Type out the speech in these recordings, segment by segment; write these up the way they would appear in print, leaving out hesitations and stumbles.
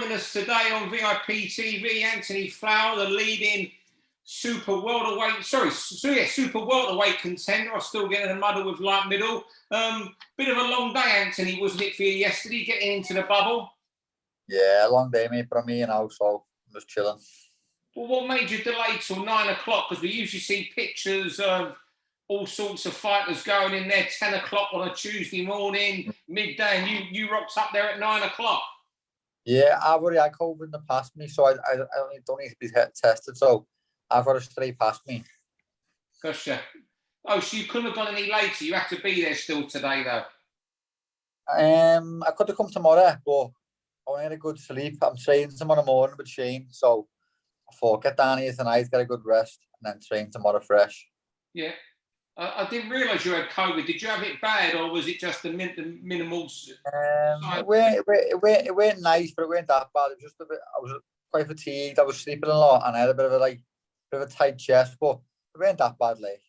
joining us today on VIP TV, Anthony Fowler, the leading Super-Welterweight contender. I'm still getting a muddle with light middle. Bit of a long day, Anthony, wasn't it for you yesterday, getting into the bubble? Yeah, a long day, mate, for me, so I'm just chilling. Well, what made you delay till 9 o'clock? Because we usually see pictures of all sorts of fighters going in there 10 o'clock on a Tuesday morning, midday, and you rocked up there at 9 o'clock. Yeah, I've already had COVID in the past me, so I don't need to be tested, so I've got a straight past me. Gotcha. Oh, so you couldn't have gone any later. You have to be there still today, though. I could have come tomorrow, but I only had a good sleep. I'm training tomorrow morning with Shane, so I thought get down here tonight, get a good rest, and then train tomorrow fresh. Yeah. I didn't realise you had COVID. Did you have it bad, or was it just the minimal? It weren't nice, but it weren't that bad. It was just a bit. I was quite fatigued. I was sleeping a lot, and I had a bit of a tight chest, but it weren't that bad, like.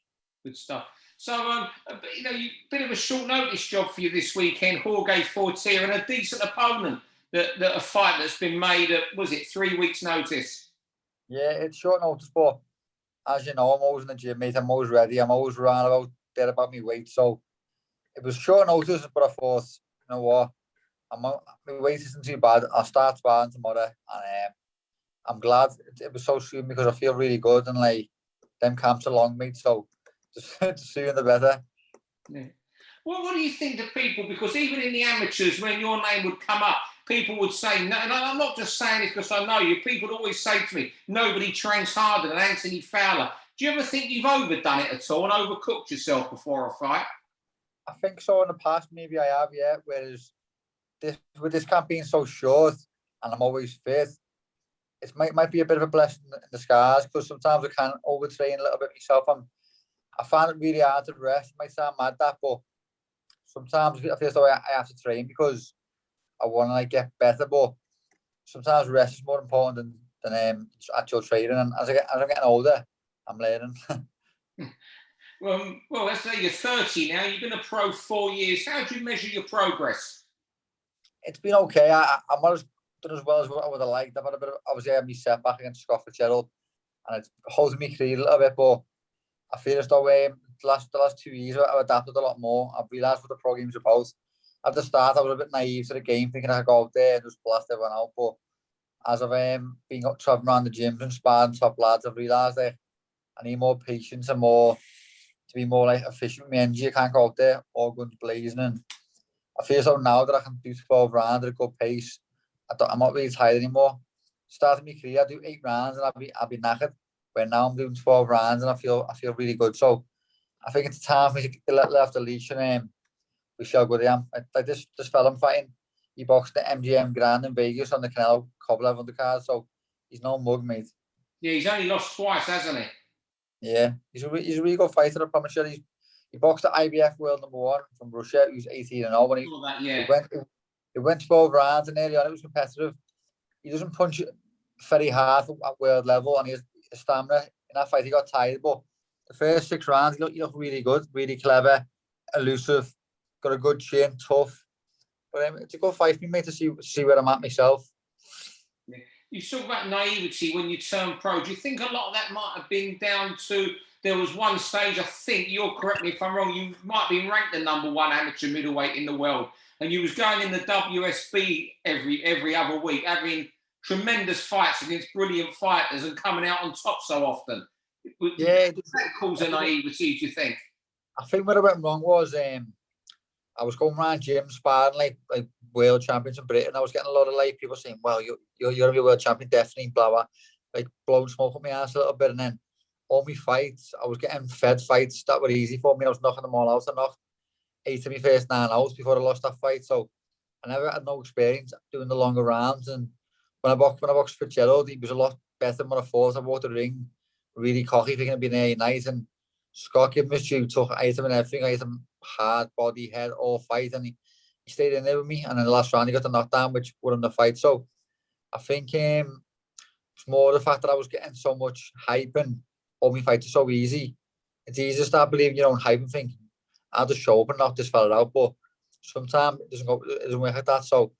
Good stuff. So, bit of a short notice job for you this weekend. Jorge Fortea and a decent opponent. That a fight that's been made at, was it 3 weeks' notice? Yeah, it's short notice, but as you know, I'm always in the gym, mate. I'm always ready. I'm always around about my weight. So it was short notice, but I thought, you know what, my weight isn't too bad. I'll start sparring tomorrow, and I'm glad it was so soon because I feel really good, and like them camps are long, mate. So the sooner the better. Yeah. Well, what do you think to people? Because even in the amateurs, when your name would come up, people would say, no, and I'm not just saying this because I know you, people would always say to me, nobody trains harder than Anthony Fowler. Do you ever think you've overdone it at all and overcooked yourself before a fight? I think so in the past, maybe I have, yeah. Whereas with this camp being so short and I'm always fit, it might be a bit of a blessing in disguise because sometimes I can overtrain a little bit myself. I find it really hard to rest. It might sound mad that, but sometimes I feel as though I have to train because I want to get better, but sometimes rest is more important than actual training. And as I'm getting older, I'm learning. Well, let's say you're 30 now. You've been a pro 4 years. How do you measure your progress? It's been okay. I'm not done as well as what I would have liked. I've had a bit of, obviously, I had my setback against Scott Fitzgerald, and it's holding me career a little bit, but I feel as though the last 2 years I've adapted a lot more. I've realised what the pro game's about. At the start, I was a bit naive to the game, thinking I could go out there and just blast everyone out. But as I've been travelling around the gyms and sparring top lads, I've realised that I need more patience and to be more efficient with my energy. I can't go out there all guns blazing. And I feel so now that I can do 12 rounds at a good pace. I'm not really tired anymore. Starting my career, I do 8 rounds and I'll be knackered. Where now I'm doing 12 rounds and I feel really good. So I think it's time for me to let off the leash and we shall go there. Like this fella I'm fighting, he boxed the MGM Grand in Vegas on the Canelo Kovalev undercard, so he's no mug, mate. Yeah, he's only lost twice, hasn't he? Yeah, he's a really good fighter, I promise you. He boxed the IBF world #1 from Russia. He was 18-0 when he went 12 rounds and early on it was competitive. He doesn't punch very hard at world level, and he has stamina. In that fight, he got tired, but the first 6 rounds, he looked really good, really clever, elusive, got a good chin, tough. But it's a good fight for me, mate, to see where I'm at myself. Yeah. You talk about naivety when you turn pro. Do you think a lot of that might have been down to there was one stage, I think, you'll correct me if I'm wrong, you might have been ranked the #1 amateur middleweight in the world, and you was going in the WSB every other week, having tremendous fights against brilliant fighters and coming out on top so often. Yeah, that cause a naivety, do you think? I think where I went wrong was I was going around gyms sparring like world champions in Britain. I was getting a lot of people saying, "Well, you're gonna be a world champion, definitely." Blah blah, like blowing smoke up my ass a little bit. And then all my fights, I was getting fed fights that were easy for me. I was knocking them all out. I knocked 8 of my first 9 out before I lost that fight. So I never had no experience doing the longer rounds. And when I boxed Fitzgerald, he was a lot better than what I thought. I walked the ring really cocky, thinking it'd be there night. And Scott gave him his due, I hit him and everything. I hit him hard, body, head, all fight. And he stayed in there with me. And in the last round, he got the knockdown, which won the fight. So I think it's more the fact that I was getting so much hype and all my fights are so easy. It's easy to start believing your own hype and think, I'll just show up and knock this fella out. But sometimes it doesn't work like that. So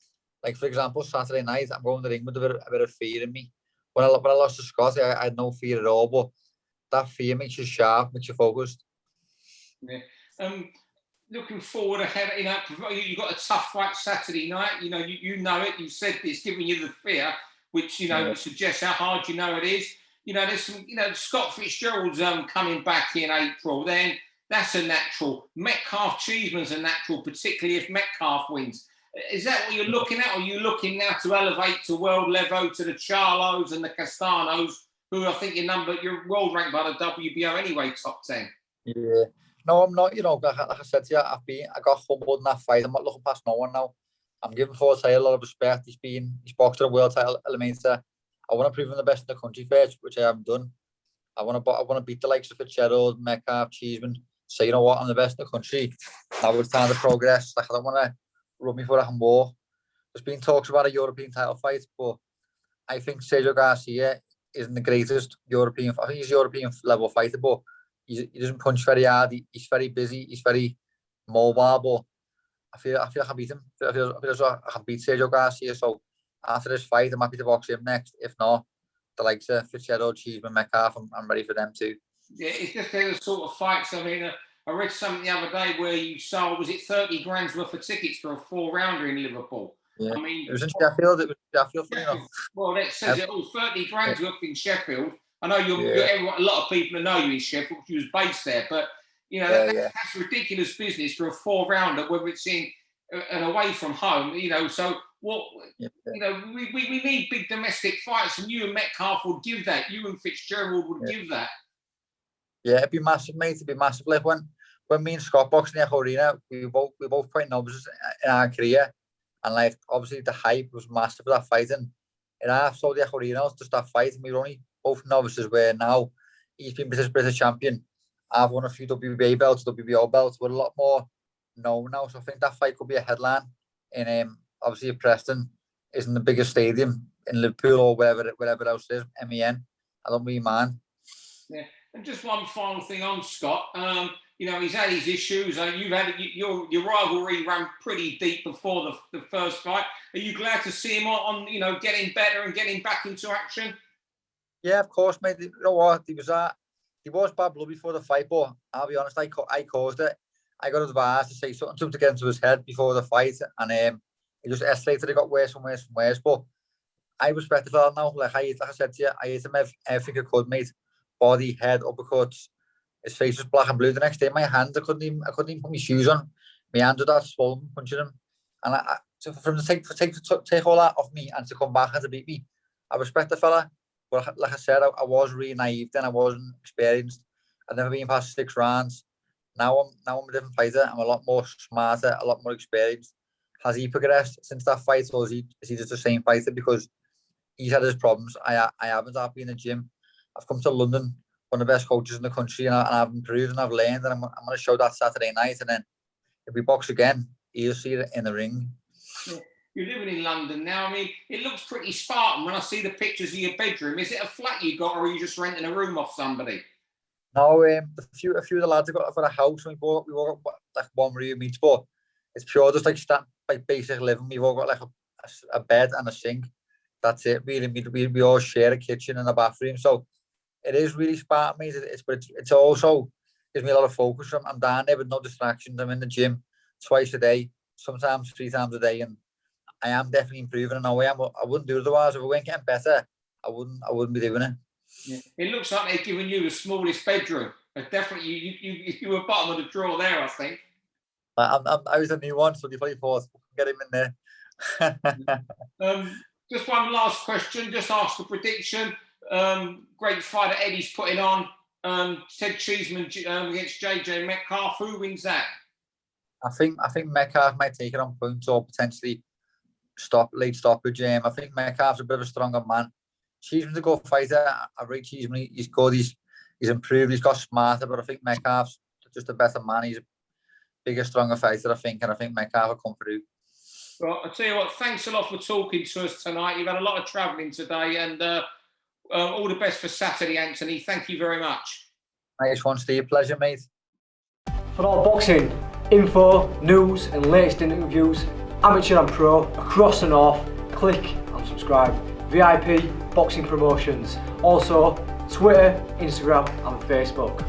Like, for example, Saturday night, I'm going to the ring with a bit of fear in me. When I lost to Scott, I had no fear at all, but that fear makes you sharp, makes you focused. Yeah. Looking forward ahead, you've got a tough fight Saturday night. You know it. You said it's giving you the fear, which suggests how hard you know it is. There's some. Scott Fitzgerald's coming back in April. Then that's a natural. Metcalf Cheeseman's a natural, particularly if Metcalf wins. Is that what you're looking at? Or are you looking now to elevate to world level to the Charlos and the Castanos, who I think you're world ranked by the WBO anyway, top 10? Yeah. No, I'm not. Like I said to you, I got humbled in that fight. I'm not looking past no one now. I'm giving Fortea a lot of respect. He's boxed at a world title eliminator. I want to prove him the best in the country first, which I haven't done. I want to beat the likes of Fitzgerald, Metcalf, Cheeseman. So you know what, I'm the best in the country. Now it's time to progress. Like, I don't want to rub me for a more. There's been talks about a European title fight, but I think Sergio Garcia isn't the greatest European. I think he's a European level fighter, but he doesn't punch very hard. He's very busy. He's very mobile. But I feel I can beat him. I feel I can beat Sergio Garcia. So after this fight, I'm happy to box him next. If not, the likes of Fitzgerald, Cheeseman, Metcalf, I'm ready for them too. Yeah, it's just the sort of fights. I mean, I read something the other day where you sold, was it 30 grand's worth of tickets for a 4-rounder in Liverpool? Yeah. I mean, it was in Sheffield. It was Sheffield, funny enough. Well, that says it all. 30 grand's worth in Sheffield. I know a lot of people know you in Sheffield. You was based there, but that's ridiculous business for a 4-rounder, whether it's in and away from home. So what? We need big domestic fights, and you and Metcalf would give that. You and Fitzgerald would give that. Yeah, it'd be massive, mate. It'd be massive. Like when me and Scott boxed in the Echo Arena, we were both quite novices in our career, and like obviously the hype was massive for that fight. And in our so the Echo Arena was just that fight, and we were only both novices. Where now he's been British champion. I've won a few WBA belts, WBO belts. We're a lot more known now, so I think that fight could be a headline. And obviously Preston isn't the biggest stadium in Liverpool or wherever else it is. MEN, I don't really mind. Yeah. And just one final thing on Scott. He's had his issues. You've had your rivalry ran pretty deep before the first fight. Are you glad to see him on getting better and getting back into action? Yeah, of course, mate. You know what? He was bad blood before the fight, but I'll be honest, I caused it. I got advised to say something to him to get into his head before the fight, and it just escalated. It got worse and worse and worse. But I respect the fella now. Like I said to you, I hit him everything I could, mate. Body, head, uppercuts. His face was black and blue. The next day, my hands, I couldn't even put my shoes on. My hands were that swollen, punching him. And so for him to take all that off me and to come back and to beat me, I respect the fella. But like I said, I was really naive then. I wasn't experienced. I'd never been past 6 rounds. Now I'm a different fighter. I'm a lot more smarter, a lot more experienced. Has he progressed since that fight, or is he just the same fighter? Because he's had his problems. I haven't. I've been in the gym. I've come to London, one of the best coaches in the country, and I've improved and I've learned, and I'm going to show that Saturday night. And then if we box again, you'll see it in the ring. Yeah. You're living in London now. I mean, it looks pretty Spartan when I see the pictures of your bedroom. Is it a flat you got, or are you just renting a room off somebody? No, a few of the lads have got a house, and we all got like one room each, but it's pure just like basic living. We've all got like a bed and a sink. That's it. We all share a kitchen and a bathroom, so it is really Spartan, mate. It's also gives me a lot of focus. I'm down there with no distractions. I'm in the gym twice a day, sometimes 3 times a day, and I am definitely improving. And I wouldn't do it otherwise. If I weren't getting better, I wouldn't be doing it. Yeah. It looks like they're giving you the smallest bedroom. Definitely, you were bottom of the drawer there, I think. I was a new one, so they probably thought, get him in there. Just one last question. Just ask a prediction. Great fight that Eddie's putting on. Ted Cheeseman against JJ Metcalf. Who wins that? I think Metcalf might take it on points or potentially late stoppage. I think Metcalf's a bit of a stronger man. Cheeseman's a good fighter. I rate Cheeseman. He's good. He's improved. He's got smarter. But I think Metcalf's just a better man. He's a bigger, stronger fighter, I think. And I think Metcalf will come through. Well, I'll tell you what, thanks a lot for talking to us tonight. You've had a lot of travelling today, and all the best for Saturday, Anthony. Thank you very much. Nice one, Steve. Pleasure, mate. For all boxing info, news and latest interviews, amateur and pro, across the north. Click and subscribe. VIP Boxing Promotions. Also, Twitter, Instagram and Facebook.